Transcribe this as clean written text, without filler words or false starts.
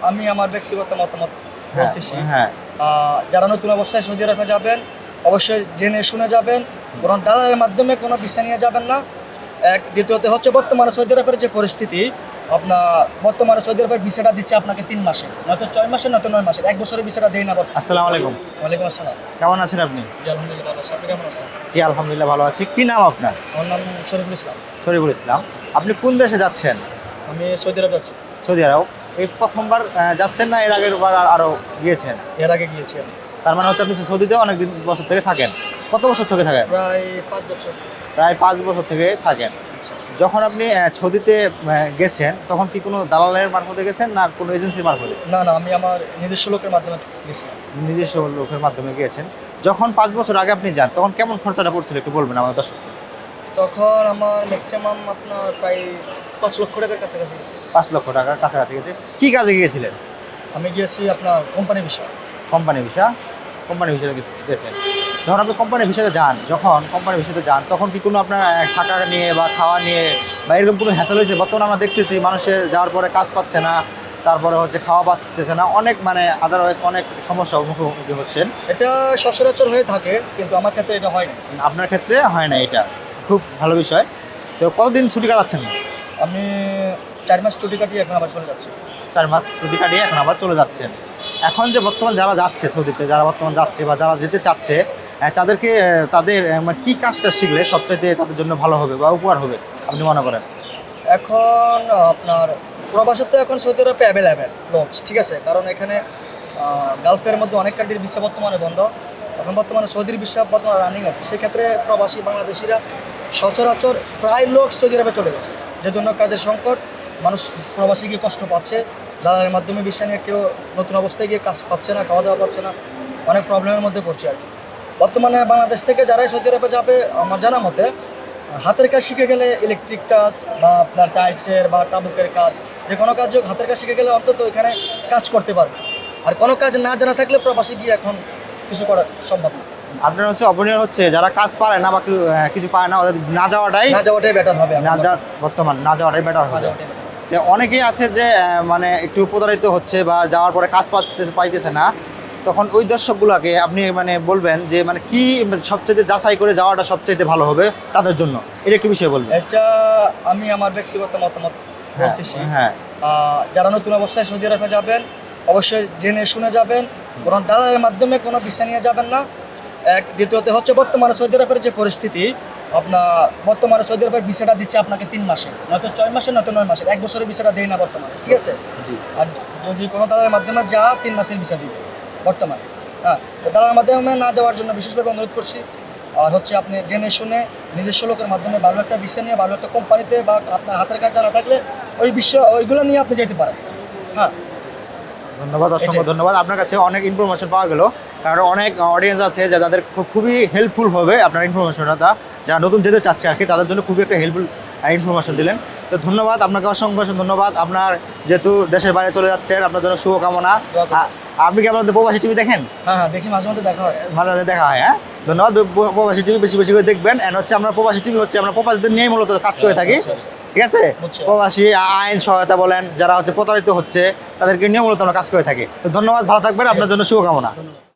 আমি আমার ব্যক্তিগত মতামত বলতেছি। হ্যাঁ। যারা নতুন অবস্থায় সৌদি আরবে যাবেন অবশ্যই জেনে শুনে যাবেন, কোনো দালালের মাধ্যমে কোনো ভিসা নিয়ে যাবেন না। দ্বিতীয়ত হচ্ছে বর্তমানে সৌদি আরবের যে পরিস্থিতি, আপনার বর্তমানে সৌদি আরবের ভিসাটা দিচ্ছে আপনাকে 3 মাসে, নয়তো 6 মাসে, নয়তো 9 মাসের, 1 বছরের ভিসাটা দেয় না। আসসালামু আলাইকুম। ওয়ালাইকুম আসসালাম। কেমন আছেন আপনি? জি আলহামদুলিল্লাহ ভালো আছি। আপনি কেমন আছেন? জি আলহামদুলিল্লাহ ভালো আছি। কি নাম আপনার? আমার নাম শরীফুল ইসলাম। শরীফুল ইসলাম। আপনি কোন দেশে যাচ্ছেন? আমি সৌদি আরব যাচ্ছি। সৌদি আরব। এই প্রথমবার যাচ্ছেন না এর আগের বার আরও গিয়েছেন? এর আগে গিয়েছি আমি। তার মানে হচ্ছে আপনি সৌদিতে অনেক বছর থেকে থাকেন। কত বছর থেকে থাকেন? প্রায় 5 বছর। প্রায় 5 বছর থেকে থাকেন। আচ্ছা। যখন আপনি সৌদিতে গেছেন তখন কি কোনো দালালের মারফতে গেছেন না কোনো এজেন্সির মারফতে? না না, আমি আমার নিজস্ব লোকের মাধ্যমে গেছিলাম। নিজস্ব লোকের মাধ্যমে গিয়েছেন। যখন 5 বছর আগে আপনি যান তখন কেমন খরচাটা পড়ছিল একটু বলবেন আমাদের দর্শককে? তখন আমার ম্যাক্সিমাম আপনার প্রায় 5 লক্ষ টাকার কাছাকাছি গেছে। 5 লক্ষ টাকার কাছাকাছি গেছে। কি কাজে গিয়েছিলেন? আমি গিয়েছি আপনার কোম্পানি বিষয়। Company visa? কোম্পানি ভিসাতে গেছেন। যখন আপনি কোম্পানি ভিসাতে যান, তখন কি কোনো আপনার থাকা নিয়ে বা খাওয়া নিয়ে বা এরকম কোনো হ্যাসেল হয়েছে? বর্তমানে আমরা দেখতেছি মানুষের যাওয়ার পরে কাজ পাচ্ছে না, তারপরে হচ্ছে খাওয়া পাচ্ছে না, অনেক মানে আদারওয়াইজ অনেক সমস্যার মুখোমুখি হচ্ছেন। এটা সচরাচর হয়ে থাকে, কিন্তু আমার ক্ষেত্রে এটা হয়নি। আপনার ক্ষেত্রে হয় না এটা। খুব ভালো বিষয়। তো কতদিন ছুটি কাটাচ্ছেন? আমি 4 মাস ছুটি কাটিয়ে এখন আবার চলে যাচ্ছি। 4 মাস ছুটি কাটিয়ে এখন আবার চলে যাচ্ছেন। এখন যে বর্তমান যারা যাচ্ছে সৌদিতে, যারা বর্তমান যাচ্ছে বা যারা যেতে চাচ্ছে, তাদেরকে তাদের মানে কী কাজটা শিখলে সবচাইতে তাদের জন্য ভালো হবে বা উপকার হবে আপনি মনে করেন? এখন আপনার প্রবাসে তো এখন সৌদি আরবে অ্যাভেলেবেল লোক, ঠিক আছে? কারণ এখানে গালফের মধ্যে অনেক কান্ট্রির ভিসা বর্তমানে বন্ধ। এখন বর্তমানে সৌদির ভিসা বর্তমানে রানিং আছে। সেক্ষেত্রে প্রবাসী বাংলাদেশিরা সচরাচর প্রায় লোক সৌদি আরবে চলে গেছে, যে জন্য কাজের সংকট। মানুষ প্রবাসী গিয়ে কষ্ট পাচ্ছে, দালালের মাধ্যমে ভিসা নিয়ে কেউ নতুন অবস্থায় গিয়ে কাজ পাচ্ছে না, খাওয়া দাওয়া পাচ্ছে না, অনেক প্রবলেমের মধ্যে পড়ছে আর কি। বর্তমানে বাংলাদেশ থেকে যারাই সৌদি আরবে যাবে, আমার জানা মতে হাতের কাজ শিখে গেলে, ইলেকট্রিক কাজ বা আপনার টাইলসের বা তাবুকের কাজ, যে কোনো কাজ হোক, হাতের কাজ শিখে গেলে অন্তত এখানে কাজ করতে পারবে। আর কোনো কাজ না জানা থাকলে প্রবাসী গিয়ে এখন কিছু করা সম্ভব না। আপনার হচ্ছে অপনিয়ন হচ্ছে যারা কাজ পারে না বা কিছু পারে না ওদের না যাওয়াটাই বেটার হবে। না যাওয়াটাই বেটার হবে। যে অনেকেই আছে যে মানে একটু প্রতারিত হচ্ছে বা যাওয়ার পরে কাজ পাইতেছে না, তখন ওই দর্শকগুলোকে আপনি মানে বলবেন যে মানে কি সবচেয়ে যাচাই করে যাওয়াটা সবচেয়ে ভালো হবে তাদের জন্য, এটা একটু বিষয় বলবেন। এটা আমি আমার ব্যক্তিগত মতামত বলতেছি। হ্যাঁ। যারা নতুন অবস্থায় সৌদি আরবে যাবেন অবশ্যই জেনে শুনে যাবেন, কোনো দালালের মাধ্যমে কোনো ভিসা নিয়ে যাবেন না। দ্বিতীয়ত হচ্ছে বর্তমানে সৌদি আরবের যে পরিস্থিতি, আপনার বর্তমানে সৌদি আরবের ভিসাটা দিচ্ছে আপনাকে 3 মাসে, নয়তো 6 মাসে, নয়তো 9 মাসের, 1 বছরের ভিসাটা দেয় না বর্তমানে, ঠিক আছে? আর যদি কোনো দালালের মাধ্যমে 3 মাসের ভিসা দিবে বর্তমানে। হ্যাঁ, তো দালালের মাধ্যমে না যাওয়ার জন্য বিশেষভাবে অনুরোধ করছি। আর হচ্ছে আপনি জেনে শুনে নিজস্ব লোকের মাধ্যমে ভালো একটা ভিসা নিয়ে ভালো একটা কোম্পানিতে বা আপনার হাতের কাজ জানা থাকলে ওইগুলো নিয়ে আপনি যেতে পারেন। হ্যাঁ, ধন্যবাদ, অসংখ্য ধন্যবাদ। আপনার কাছে অনেক ইনফরমেশন পাওয়া গেল, কারণ অনেক অডিয়েন্স আছে যাদের খুবই হেল্পফুল হবে আপনার ইনফরমেশনটা, যারা নতুন যেতে চাচ্ছে আর কি, তাদের জন্য খুবই একটা হেল্পফুল ইনফরমেশন দিলেন। তো ধন্যবাদ আপনাকে, অসংখ্য ধন্যবাদ। আপনার যেহেতু দেশের বাইরে চলে যাচ্ছেন, আপনার জন্য শুভকামনা। আপনি কি আপনাদের প্রবাসী টিভি দেখেন? হ্যাঁ, দেখি, মাঝে মধ্যে দেখা হয়। মাঝে মাঝে দেখা হয়। হ্যাঁ, ধন্যবাদ। প্রবাসী টিভি বেশি বেশি করে দেখবেন। এন্ড হচ্ছে আমরা প্রবাসী টিভি হচ্ছে আমরা প্রবাসীদের নিয়েই মূলত কাজ করে থাকি, ঠিক আছে? প্রবাসী আইন সহায়তা বলেন, যারা হচ্ছে প্রতারিত হচ্ছে তাদেরকে নিয়ে মূলত আমরা কাজ করে থাকি। তো ধন্যবাদ, ভালো থাকবেন, আপনার জন্য শুভকামনা।